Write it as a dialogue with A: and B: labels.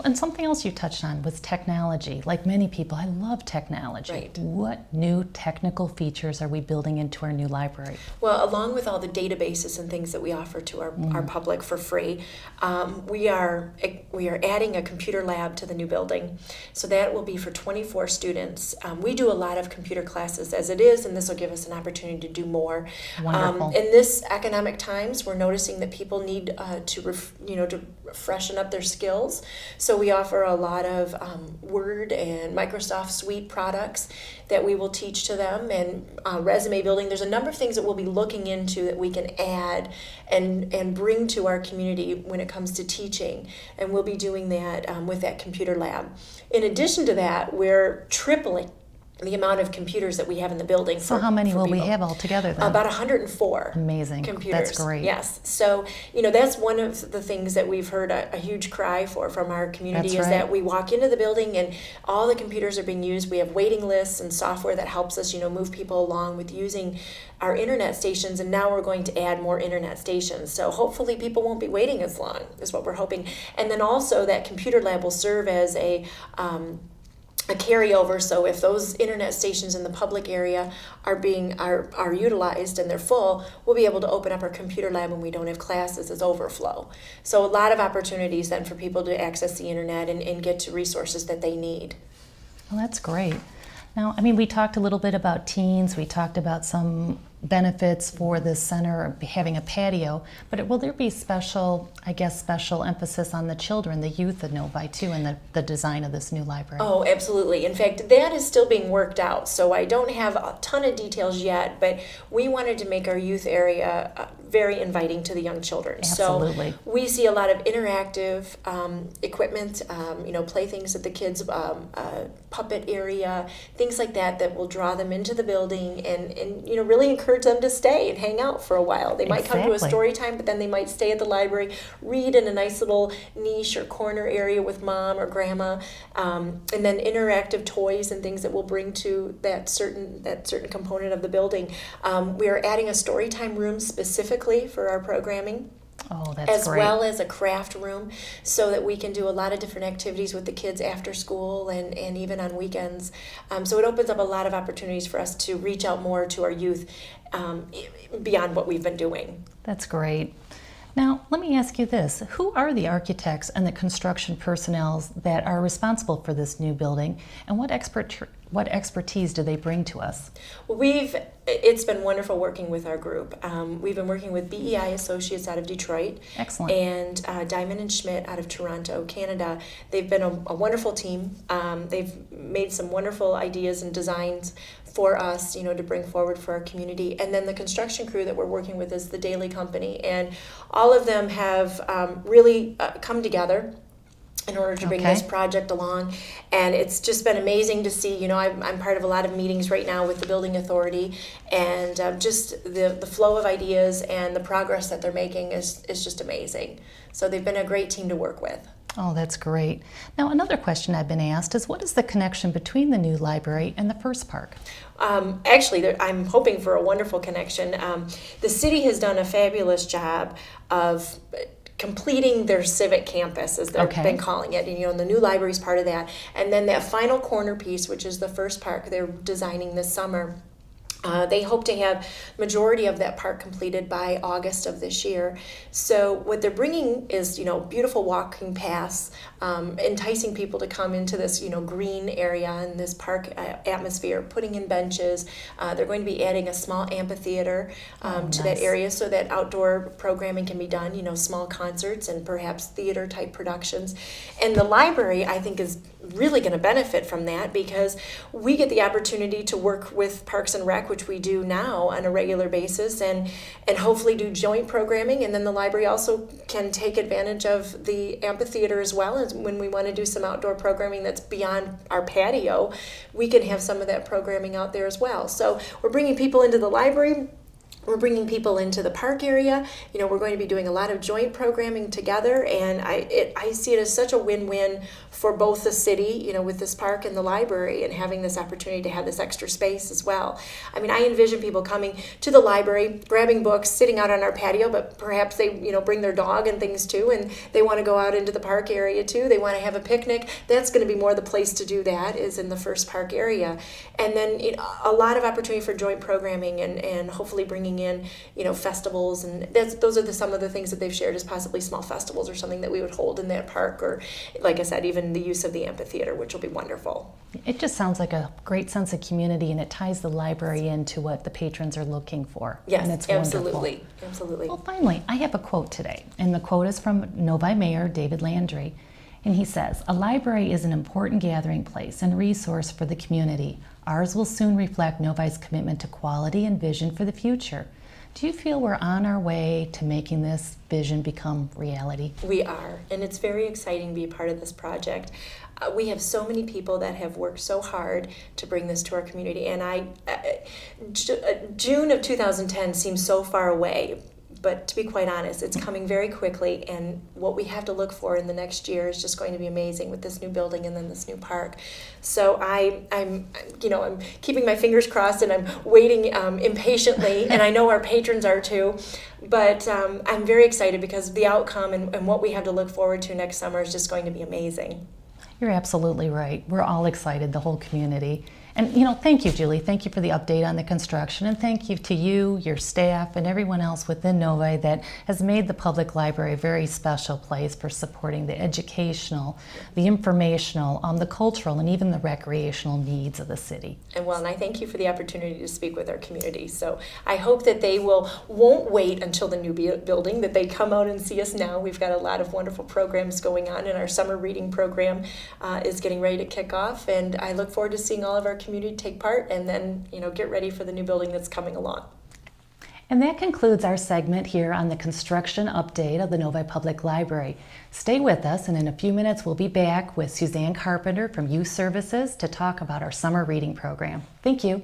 A: and something else you touched on was technology. Like many people, I love technology.
B: Right.
A: What new technical features are we building into our new library?
B: Well, along with all the databases and things that we offer to our public for free, we are adding a computer lab to the new building. So that will be for 24 students. We do a lot of computer classes as it is, and this will give us an opportunity to do more.
A: Wonderful.
B: In this economic times, we're noticing that people need to freshen up their skills. So we offer a lot of Word and Microsoft Suite products that we will teach to them, and resume building. There's a number of things that we'll be looking into that we can add and bring to our community when it comes to teaching, and we'll be doing that with that computer lab. In addition to that, we're tripling the amount of computers that we have in the building.
A: So how many will we have altogether then?
B: About 104
A: Amazing.
B: computers.
A: That's great.
B: Yes. So, that's one of the things that we've heard a huge cry for from our community.
A: That's
B: is
A: right.
B: that we walk into the building and all the computers are being used. We have waiting lists and software that helps us, move people along with using our internet stations, and now we're going to add more internet stations. So hopefully people won't be waiting as long, is what we're hoping. And then also that computer lab will serve as a carryover, so if those internet stations in the public area are utilized and they're full, we'll be able to open up our computer lab when we don't have classes as overflow. So a lot of opportunities then for people to access the internet and get to resources that they need.
A: Well, that's great. Now, we talked a little bit about teens. We talked about some benefits for the center having a patio, but will there be special emphasis on the children, the youth of Novi too, in the design of this new library?
B: Oh, absolutely. In fact, that is still being worked out, so I don't have a ton of details yet, but we wanted to make our youth area very inviting to the young children.
A: Absolutely.
B: So we see a lot of interactive equipment, playthings at the kids' puppet area, things like that will draw them into the building and really encourage them to stay and hang out for a while. They might come to a story time, but then they might stay at the library, read in a nice little niche or corner area with mom or grandma, and then interactive toys and things that we'll bring to that certain component of the building. We are adding a story time room specifically for our programming.
A: Oh, that's
B: as
A: great.
B: well as a craft room, so that we can do a lot of different activities with the kids after school and even on weekends. So it opens up a lot of opportunities for us to reach out more to our youth beyond what we've been doing.
A: That's great. Now, let me ask you this. Who are the architects and the construction personnel that are responsible for this new building, and what expertise do they bring to us?
B: It's been wonderful working with our group. We've been working with BEI Associates out of Detroit.
A: Excellent.
B: And Diamond and Schmidt out of Toronto, Canada. They've been a wonderful team. They've made some wonderful ideas and designs for us, to bring forward for our community. And then the construction crew that we're working with is the Daily Company. And all of them have really come together in order to bring this project along. And it's just been amazing to see. I'm part of a lot of meetings right now with the building authority, and just the flow of ideas and the progress that they're making is just amazing. So they've been a great team to work with.
A: Oh, that's great. Now, another question I've been asked is, what is the connection between the new library and the First Park?
B: Actually, I'm hoping for a wonderful connection. The city has done a fabulous job of completing their civic campus, as they've been calling it. And the new library is part of that. And then that final corner piece, which is the First Park, they're designing this summer. They hope to have majority of that park completed by August of this year. So what they're bringing is, beautiful walking paths, enticing people to come into this, green area and this park atmosphere, putting in benches. They're going to be adding a small amphitheater to that area so that outdoor programming can be done, small concerts and perhaps theater type productions. And the library, I think, is really going to benefit from that, because we get the opportunity to work with Parks and Rec, which we do now on a regular basis, and hopefully do joint programming. And then the library also can take advantage of the amphitheater as well. As when we want to do some outdoor programming that's beyond our patio, we can have some of that programming out there as well. So we're bringing people into the library. We're bringing people into the park area. We're going to be doing a lot of joint programming together, and I see it as such a win-win for both the city, with this park and the library, and having this opportunity to have this extra space as well. I mean, I envision people coming to the library, grabbing books, sitting out on our patio, but perhaps they, bring their dog and things too, and they want to go out into the park area too. They want to have a picnic. That's going to be more the place to do that, is in the first park area. And then a lot of opportunity for joint programming, and hopefully bringing in, festivals, and those are some of the things that they've shared as possibly small festivals or something that we would hold in that park, or, like I said, even the use of the amphitheater, which will be wonderful.
A: It just sounds like a great sense of community, and it ties the library into what the patrons are looking for.
B: Yes,
A: and it's
B: absolutely.
A: Wonderful.
B: Absolutely.
A: Well, finally, I have a quote today, and the quote is from Novi Mayor David Landry, and he says, "A library is an important gathering place and resource for the community. Ours will soon reflect Novi's commitment to quality and vision for the future." Do you feel we're on our way to making this vision become reality?
B: We are, and it's very exciting to be a part of this project. We have so many people that have worked so hard to bring this to our community, and June of 2010 seems so far away. But to be quite honest, it's coming very quickly, and what we have to look for in the next year is just going to be amazing with this new building and then this new park. So I'm keeping my fingers crossed, and I'm waiting impatiently, and I know our patrons are too. But I'm very excited because the outcome and what we have to look forward to next summer is just going to be amazing.
A: You're absolutely right. We're all excited, the whole community. And thank you, Julie. Thank you for the update on the construction, and thank you to you, your staff, and everyone else within Novi that has made the public library a very special place for supporting the educational, the informational, the cultural, and even the recreational needs of the city.
B: And I thank you for the opportunity to speak with our community. So I hope that they won't wait until the new building, that they come out and see us now. We've got a lot of wonderful programs going on, and our summer reading program is getting ready to kick off, and I look forward to seeing all of our community take part, and then get ready for the new building that's coming along.
A: And that concludes our segment here on the construction update of the Novi Public Library. Stay with us, and in a few minutes we'll be back with Suzanne Carpenter from Youth Services to talk about our summer reading program. Thank you.